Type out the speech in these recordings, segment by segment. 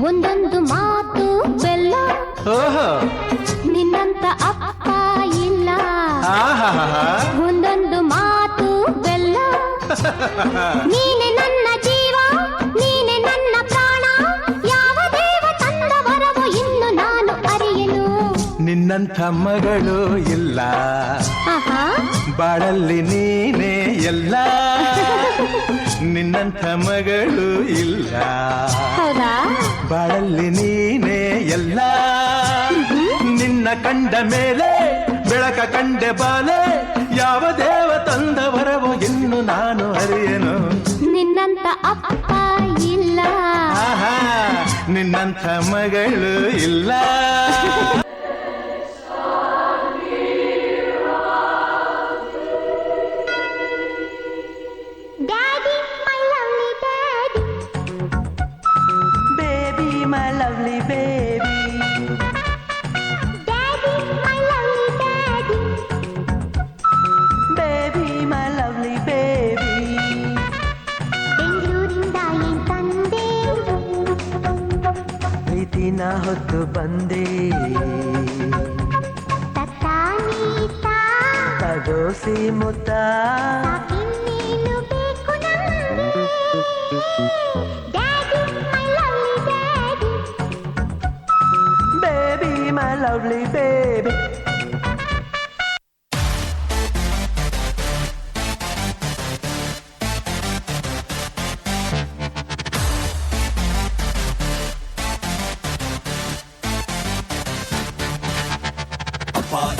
ಒಂದೊಂದು ಮಾತು ಬೆಲ್ಲ, ನಿನ್ನಂತ ಅಪ್ಪ ಇಲ್ಲ. ಒಂದೊಂದು ಮಾತು ಬೆಲ್ಲ, ನೀನೆ ನನ್ನ ಜೀವ, ನೀನೆ ನನ್ನ ಪ್ರಾಣ. ಯಾವ ದೇವ ತಂದ ವರವೋ ಇನ್ನು ನಾನು ಅರಿಯೆನು. ನಿನ್ನಂಥ ಮಗಳು ಇಲ್ಲ, ಬಾಳಲ್ಲಿ ನೀನೇ ಎಲ್ಲ. ನಿನ್ನಂಥ ಮಗಳು ಇಲ್ಲ, ಬಾಳಲ್ಲಿ ನೀನೇ ಎಲ್ಲ. ನಿನ್ನ ಕಂಡ ಮೇಲೆ ಬೆಳಕ ಕಂಡೆ ಬಾಲೆ, ಯಾವ ದೇವ ತಂದ ವರವೋ ಇನ್ನು ನಾನು ಅರಿಯೆನು. ನಿನ್ನಂತ ಅಪ್ಪ ಇಲ್ಲ, ನಿನ್ನಂಥ ಮಗಳು ಇಲ್ಲ. ಹೊತ್ತು ಬಂದೆ ತಗೋಸಿ ಮುತ್ತ, ಬೇಬಿ ಮೈ ಲವ್ಲಿ ಬೇಬಿ.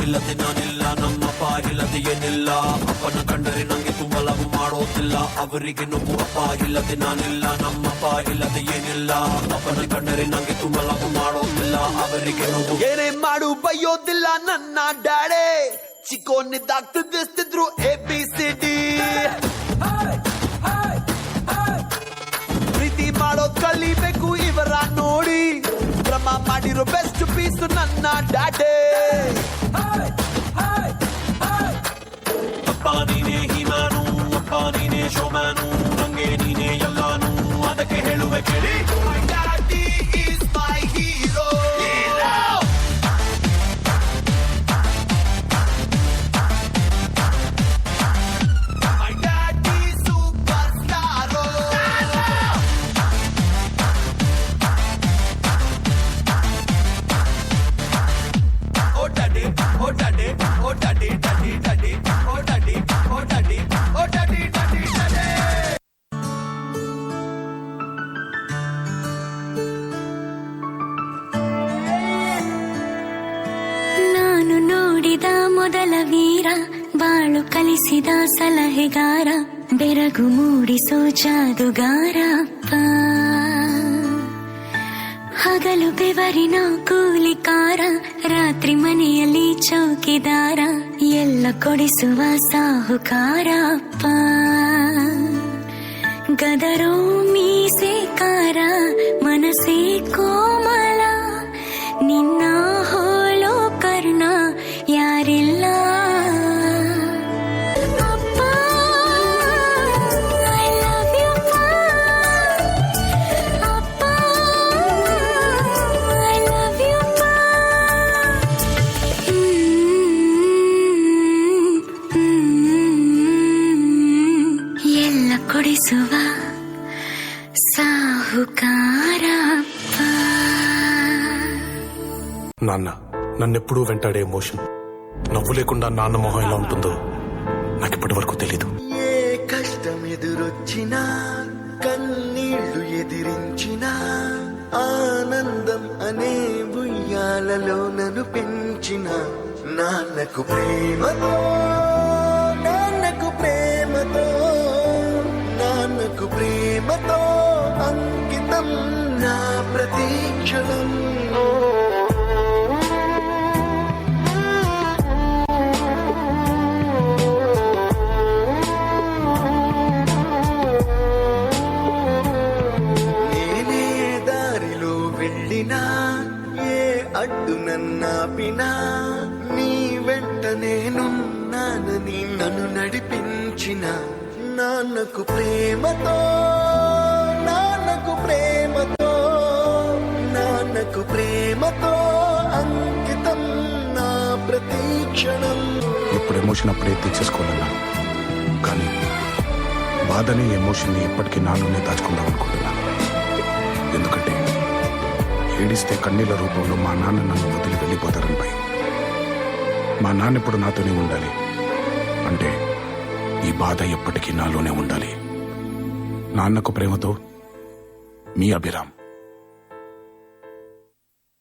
ಇಲ್ಲದೆ ನಾನಿಲ್ಲ, ನಮ್ಮಪ್ಪ ಇಲ್ಲದೆ ಏನಿಲ್ಲ. ಅಪ್ಪನ ಕಂಡರೆ ನಂಗೆ ತುಂಬ ಲವ್ ಮಾಡೋದಿಲ್ಲ, ಅವರಿಗೆ ನೋವು. ಅಪ್ಪ ಇಲ್ಲದೆ ನಾನಿಲ್ಲ, ನಮ್ಮಪ್ಪ ಇಲ್ಲದೆ ಏನಿಲ್ಲ. ಅಪ್ಪನ ಕಂಡರೆ ನಂಗೆ ತುಂಬ ಲವ್ ಮಾಡೋದಿಲ್ಲ, ಅವರಿಗೆ ನೋವು. ಏನೇ ಮಾಡು ಬೈಯೋದಿಲ್ಲ ನನ್ನ ಡ್ಯಾಡೆ, ಚಿಕ್ಕೋನಿದ್ದಾಗ ತಿದ್ದಿಸ್ತಿದ್ರು ABCD. ಪ್ರೀತಿ ಮಾಡೋದ್ ಕಲಿಬೇಕು ಇವರ ನೋಡಿ, ಕ್ರಮ ಮಾಡಿರೋ ಬೆಸ್ಟ್ ಪೀಸ್ ನನ್ನ ಡ್ಯಾಡೆ. ಅಪ್ಪ ನೀನೇ ಹಿಮಾನು, ಅಪ್ಪ ನೀನೇ ಶೋಮ್ಯಾನು, ನಂಗೆ ನೀನೇ ಎಲ್ಲಾನು, ಅದಕ್ಕೆ ಹೇಳುವೆ ಕೇಳಿ. My daddy is my hero. My daddy superstar. Oh daddy, oh daddy, oh daddy, daddy, daddy, oh daddy, oh daddy, oh daddy, daddy, daddy. ನಾನು ನೋಡಿದ ಮೊದಲ ವೀರ, ಬಾಳು ಕಲಿಸಿದ ಸಲಹೆಗಾರ, ಬೆರಗು ಮೂಡಿಸೋ ಜಾದುಗಾರ ಅಪ್ಪ. ಹಗಲು ಬೆವರಿನ ಕೂಲಿಕಾರ, ರಾತ್ರಿ ಮನೆಯಲ್ಲಿ ಚೌಕಿದಾರ, ಎಲ್ಲ ಕೊಡಿಸುವ ಸಾಹುಕಾರ ಅಪ್ಪ. ಗದರೋ ಮೀಸೆಕಾರ, ಮನಸ್ಸೇ ಕೋಮಲ, ನಿನ್ನ ಹೋಲೋ ಕರ್ಣ ಯಾರಿಲ್ಲ. ಕೊಡಿಸುವ సాహుకార నన్నెప్పుడూ వెంటాడే ఎమోషన్ నవ్వు లేకుండా నాన్న మొహం ఎలా ఉంటుందో నాకు ఇప్పటి వరకు తెలీదు. ఏ కష్టం ఎదురొచ్చినా కన్నీళ్లు ఎదిరించినా ఆనందం అనే ఉయ్యాలలో నన్ను పెంచిన నాన్నకు ప్రేమతో నాన్నకు ప్రేమతో నాన్నకు ప్రేమతో అంకితం నా ప్రతీక్షణం. నేనే దారిలో వెళ్ళినా ఏ అడ్డు నన్నాపినా నీ వెంట నేనున్నానని నన్ను నడిపించిన నాన్నకు ప్రేమతో నాన్నకు ప్రేమతో క్షణం ఇప్పుడు ఎమోషన్ అప్పుడే తీర్చేసుకోవాలన్నా కానీ బాధని ఎమోషన్ని ఎప్పటికీ నాలోనే దాచుకుందాం అనుకుంటున్నాను. ఎందుకంటే ఏడిస్తే కన్నీళ్ళ రూపంలో మా నాన్న నన్ను వదిలి వెళ్ళిపోతారని భయం. మా నాన్న ఇప్పుడు నాతోనే ఉండాలి అంటే ఈ బాధ ఎప్పటికీ నాలోనే ఉండాలి. నాన్నకు ప్రేమతో మీ అభిరామ్.